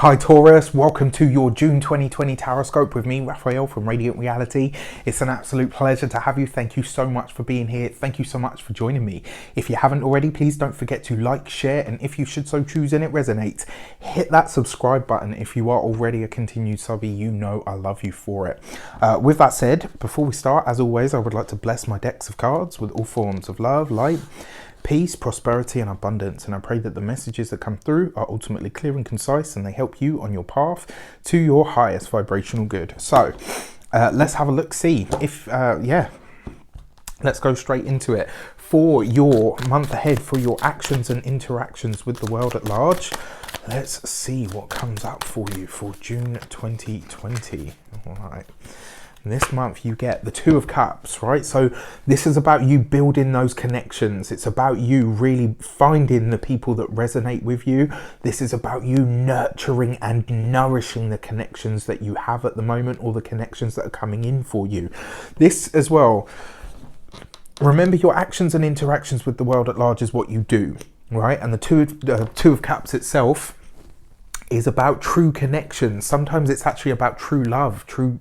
Hi Taurus, welcome to your June 2020 Taroscope with me, Raphael from Reydiant Reality. It's an absolute pleasure to have you. Thank you so much for being here. Thank you so much for joining me. If you haven't already, please don't forget to like, share, and if you should so choose and it resonates, hit that subscribe button. If you are already a continued subby, you know I love you for it. With that said, before we start, as always, I would like to bless my decks of cards with all forms of love, light, peace, prosperity, and abundance, and I pray that the messages that come through are ultimately clear and concise and they help you on your path to your highest vibrational good. So let's have a look, see if let's go straight into it. For your month ahead, for your actions and interactions with the world at large, let's see what comes up for you for June 2020. All right. This month you get the Two of Cups, right? So this is about you building those connections. It's about you really finding the people that resonate with you. This is about you nurturing and nourishing the connections that you have at the moment, or the connections that are coming in for you. This as well, remember, your actions and interactions with the world at large is what you do, right? And the Two of Cups itself is about true connections. Sometimes it's actually about true love, true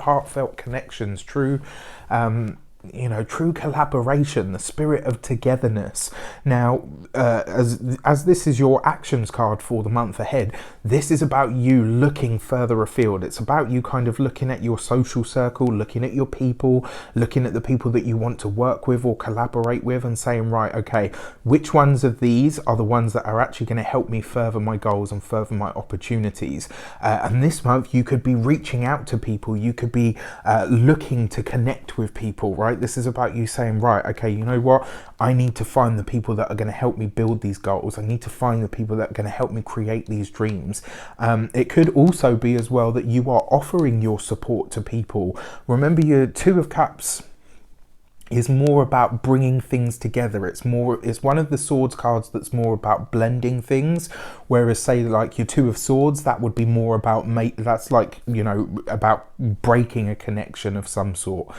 heartfelt connections, true true collaboration, the spirit of togetherness. Now, as this is your actions card for the month ahead, this is about you looking further afield. It's about you kind of looking at your social circle, looking at your people, looking at the people that you want to work with or collaborate with, and saying, right, okay, which ones of these are the ones that are actually going to help me further my goals and further my opportunities. And this month you could be reaching out to people, you could be looking to connect with people, right? This is about you saying, right, okay, you know what? I need to find the people that are going to help me build these goals. I need to find the people that are going to help me create these dreams. It could also be as well that you are offering your support to people. Remember, your Two of Cups is more about bringing things together. It's one of the Swords cards that's more about blending things, whereas say like your Two of Swords, that would be more about that's like, about breaking a connection of some sort,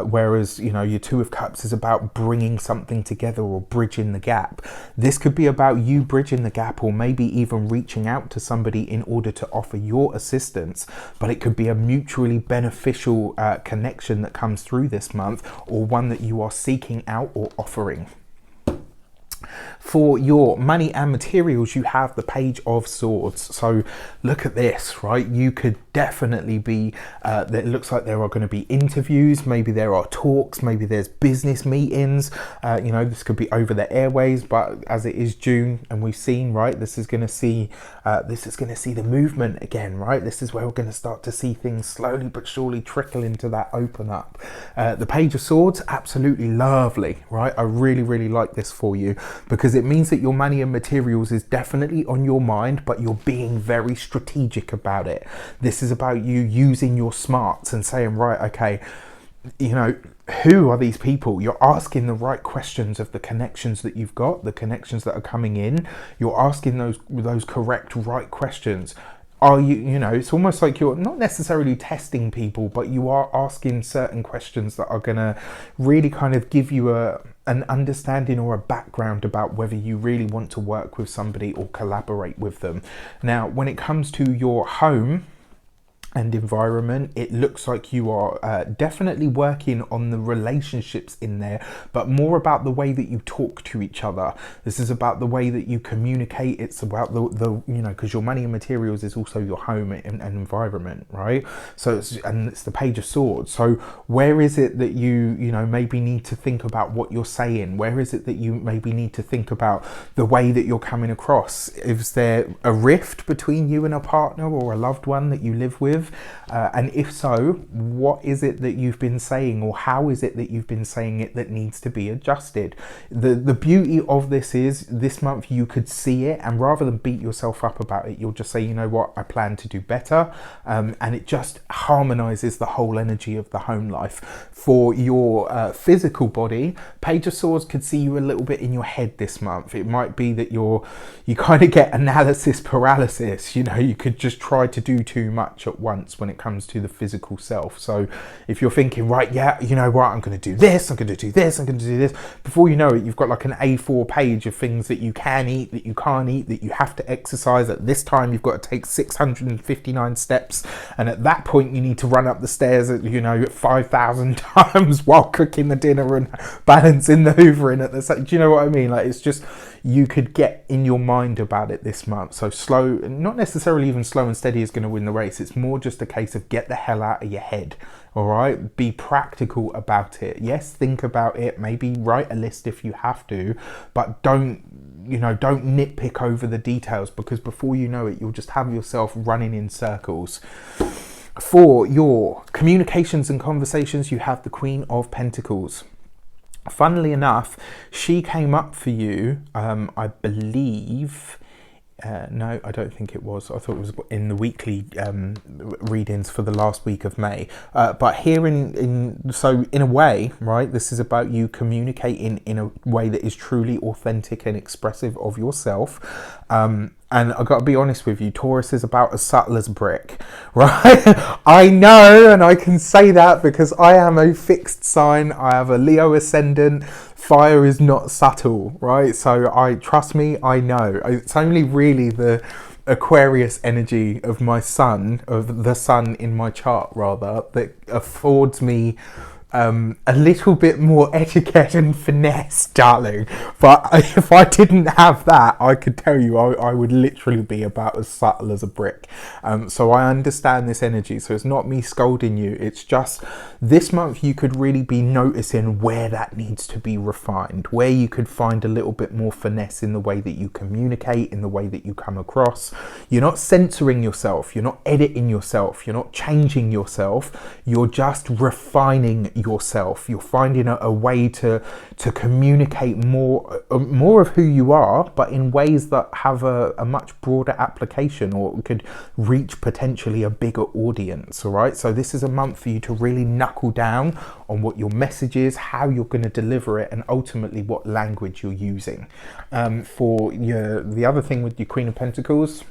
whereas your Two of Cups is about bringing something together or bridging the gap. This could be about you bridging the gap, or maybe even reaching out to somebody in order to offer your assistance, but it could be a mutually beneficial connection that comes through this month, or one that you are seeking out or offering. For your money and materials, you have the Page of Swords. So look at this, right? You could definitely be, it looks like there are going to be interviews, maybe there are talks, maybe there's business meetings, this could be over the airways, but as it is June and we've seen, right, this is going to see the movement again, right? This is where we're going to start to see things slowly but surely trickle into that open up. The Page of Swords, absolutely lovely, right? I really, really like this for you, because it means that your money and materials is definitely on your mind, but you're being very strategic about it. This is about you using your smarts and saying, right, okay, who are these people? You're asking the right questions of the connections that you've got, the connections that are coming in. You're asking those correct, right questions. Are you, it's almost like you're not necessarily testing people, but you are asking certain questions that are going to really kind of give you an understanding or a background about whether you really want to work with somebody or collaborate with them. Now, when it comes to your home and environment, it looks like you are definitely working on the relationships in there, but more about the way that you talk to each other. This is about the way that you communicate. It's about because your money and materials is also your home and environment, right? So it's the Page of Swords. So where is it that you maybe need to think about what you're saying? Where is it that you maybe need to think about the way that you're coming across? Is there a rift between you and a partner or a loved one that you live with? And if so, what is it that you've been saying, or how is it that you've been saying it that needs to be adjusted? The beauty of this is this month you could see it, and rather than beat yourself up about it, you'll just say, you know what, I plan to do better, and it just harmonizes the whole energy of the home life. For your physical body, Page of Swords could see you a little bit in your head this month. It might be that you kind of get analysis paralysis. You could just try to do too much at once. fronts when it comes to the physical self. So if you're thinking, right, yeah, you know what, I'm going to do this, I'm going to do this, I'm going to do this, before you know it, you've got like an A4 page of things that you can eat, that you can't eat, that you have to exercise. At this time, you've got to take 659 steps. And at that point, you need to run up the stairs at, 5,000 times while cooking the dinner and balancing the hoovering at the same. Do you know what I mean? Like, it's just, you could get in your mind about it this month. So slow, not necessarily even slow and steady is going to win the race. It's more just a case of get the hell out of your head. All right, be practical about it. Yes, think about it. Maybe write a list if you have to, but don't nitpick over the details, because before you know it, you'll just have yourself running in circles. For your communications and conversations, you have the Queen of Pentacles. Funnily enough, she came up for you, I believe. No, I don't think it was. I thought it was in the weekly readings for the last week of May. But here so in a way, right, this is about you communicating in a way that is truly authentic and expressive of yourself. And I've got to be honest with you, Taurus is about as subtle as a brick, right? I know, and I can say that because I am a fixed sign. I have a Leo ascendant. Fire is not subtle, right? So trust me, I know. It's only really the Aquarius energy of my sun, of the sun in my chart rather, that affords me a little bit more etiquette and finesse, darling. But if I didn't have that, I could tell you I would literally be about as subtle as a brick. So I understand this energy. So it's not me scolding you. It's just this month you could really be noticing where that needs to be refined, where you could find a little bit more finesse in the way that you communicate, in the way that you come across. You're not censoring yourself. You're not editing yourself. You're not changing yourself. You're just refining yourself. You're finding a way to communicate more of who you are, but in ways that have a much broader application, or could reach potentially a bigger audience. All right, so this is a month for you to really knuckle down on what your message is, how you're going to deliver it, and ultimately what language you're using. For the other thing with your Queen of Pentacles,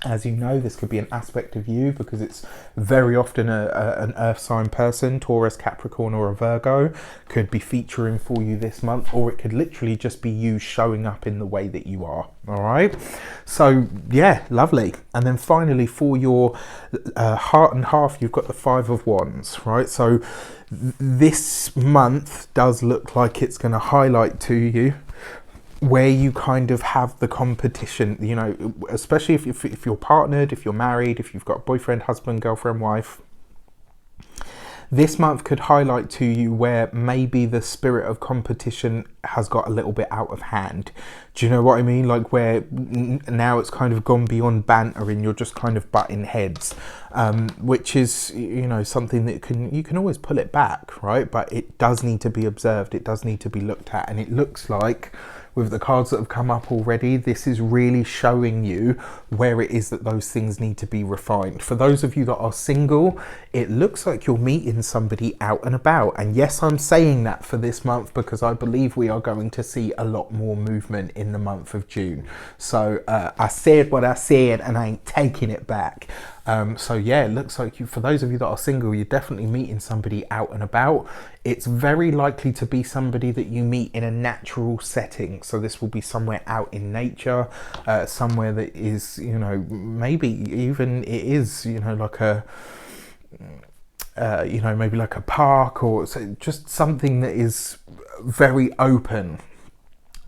as you know, this could be an aspect of you, because it's very often an earth sign person. Taurus, Capricorn, or a Virgo could be featuring for you this month, or it could literally just be you showing up in the way that you are. All right, so yeah, lovely. And then finally, for your heart and half, you've got the Five of Wands, right? So this month does look like it's going to highlight to you where you kind of have the competition, especially if you're partnered, if you're married, if you've got boyfriend, husband, girlfriend, wife. This month could highlight to you where maybe the spirit of competition has got a little bit out of hand. Do you know what I mean? Like where now it's kind of gone beyond banter and you're just kind of butting heads, which is, something that you can always pull it back, right? But it does need to be observed. It does need to be looked at. And it looks like, with the cards that have come up already, this is really showing you where it is that those things need to be refined. For those of you that are single, it looks like you're meeting somebody out and about. And yes, I'm saying that for this month because I believe we are going to see a lot more movement in the month of June. So I said what I said and I ain't taking it back. So yeah, it looks like for those of you that are single, you're definitely meeting somebody out and about. It's very likely to be somebody that you meet in a natural setting. So this will be somewhere out in nature, somewhere that is, maybe even it is, like a, maybe like a park, or just something that is very open.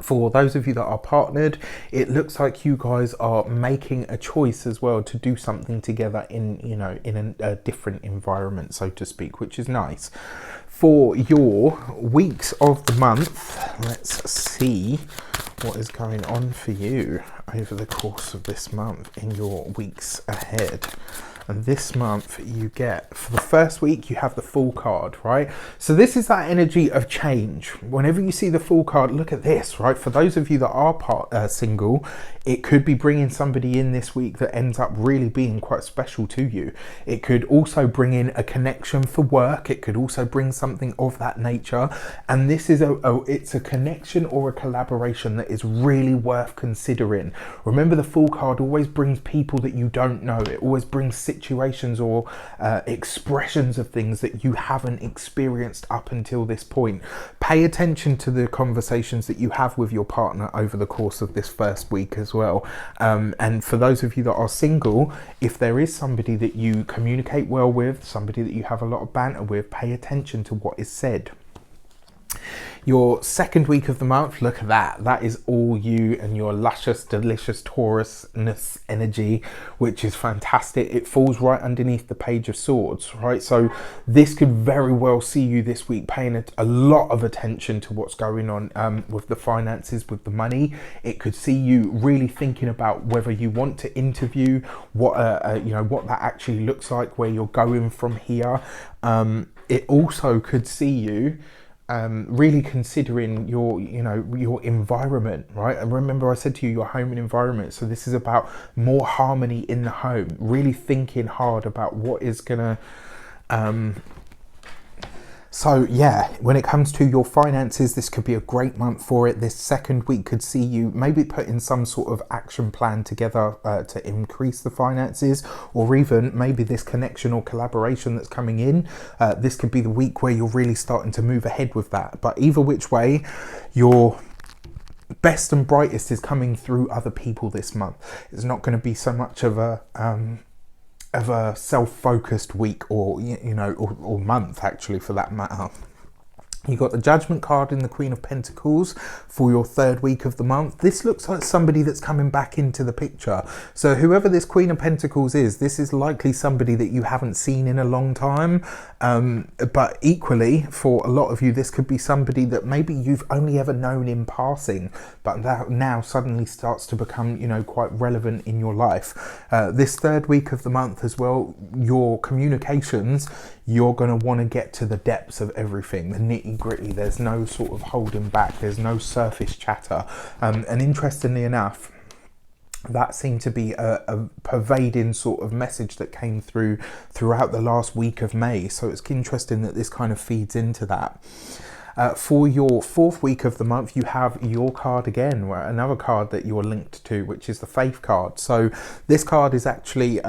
For those of you that are partnered, it looks like you guys are making a choice as well to do something together in a different environment, so to speak, which is nice. For your weeks of the month, let's see what is going on for you over the course of this month in your weeks ahead. And this month you get, for the first week, you have the Fool card, right? So this is that energy of change. Whenever you see the Fool card, look at this, right? For those of you that are single, it could be bringing somebody in this week that ends up really being quite special to you. It could also bring in a connection for work. It could also bring something of that nature. And this is it's a connection or a collaboration that is really worth considering. Remember, the Fool card always brings people that you don't know. It always brings situations or expressions of things that you haven't experienced up until this point. Pay attention to the conversations that you have with your partner over the course of this first week as well. And for those of you that are single, if there is somebody that you communicate well with, somebody that you have a lot of banter with, pay attention to what is said. Your second week of the month, look at that. That is all you and your luscious, delicious Taurusness energy, which is fantastic. It falls right underneath the Page of Swords, right? So this could very well see you this week paying a lot of attention to what's going on with the finances, with the money. It could see you really thinking about whether you want to interview, what what that actually looks like, where you're going from here. It also could see you really considering your environment, right? And remember I said to you, your home and environment. So this is about more harmony in the home, really thinking hard about what is gonna so yeah, when it comes to your finances, this could be a great month for it. This second week could see you maybe putting some sort of action plan together to increase the finances, or even maybe this connection or collaboration that's coming in. This could be the week where you're really starting to move ahead with that. But either which way, your best and brightest is coming through other people this month. It's not going to be so much of a self-focused week, or or month actually, for that matter. You got the Judgment card in the Queen of Pentacles for your third week of the month. This looks like somebody that's coming back into the picture. So whoever this Queen of Pentacles is, this is likely somebody that you haven't seen in a long time. But equally, for a lot of you, this could be somebody that maybe you've only ever known in passing, but that now suddenly starts to become, quite relevant in your life. This third week of the month as well, your communications, you're going to want to get to the depths of everything, the nitty-gritty. There's no sort of holding back. There's no surface chatter. And interestingly enough, that seemed to be a pervading sort of message that came throughout the last week of May. So it's interesting that this kind of feeds into that. For your fourth week of the month, you have your card again, another card that you're linked to, which is the Faith card. So this card is actually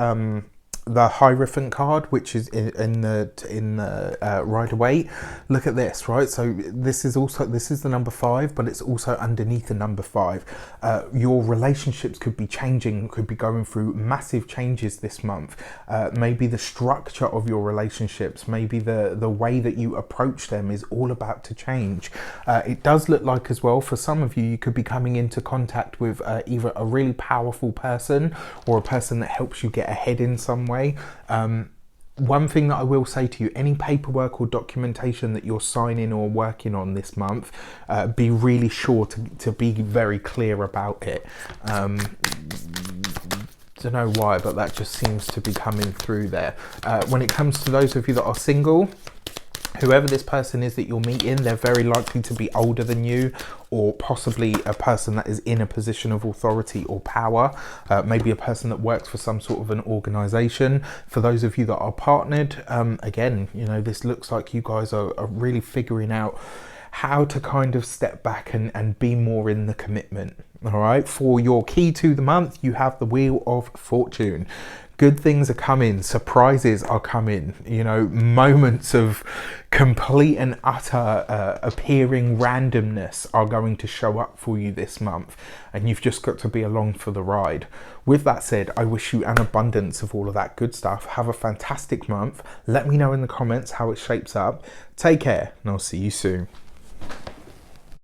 the Hierophant card, which is in the Rider-Waite. Look at this, right? So this is the number 5, but it's also underneath the number 5. Your relationships could be changing, could be going through massive changes this month. Maybe the structure of your relationships, maybe the way that you approach them is all about to change. It does look like as well, for some of you, you could be coming into contact with either a really powerful person or a person that helps you get ahead in some way. One thing that I will say to you, any paperwork or documentation that you're signing or working on this month, be really sure to be very clear about it. Don't know why, but that just seems to be coming through there. When it comes to those of you that are single, whoever this person is that you're meeting, they're very likely to be older than you, or possibly a person that is in a position of authority or power, maybe a person that works for some sort of an organization. For those of you that are partnered, again, this looks like you guys are really figuring out how to kind of step back and be more in the commitment. All right, for your key to the month, you have the Wheel of Fortune. Good things are coming, surprises are coming, moments of complete and utter appearing randomness are going to show up for you this month, and you've just got to be along for the ride. With that said, I wish you an abundance of all of that good stuff. Have a fantastic month. Let me know in the comments how it shapes up. Take care, and I'll see you soon.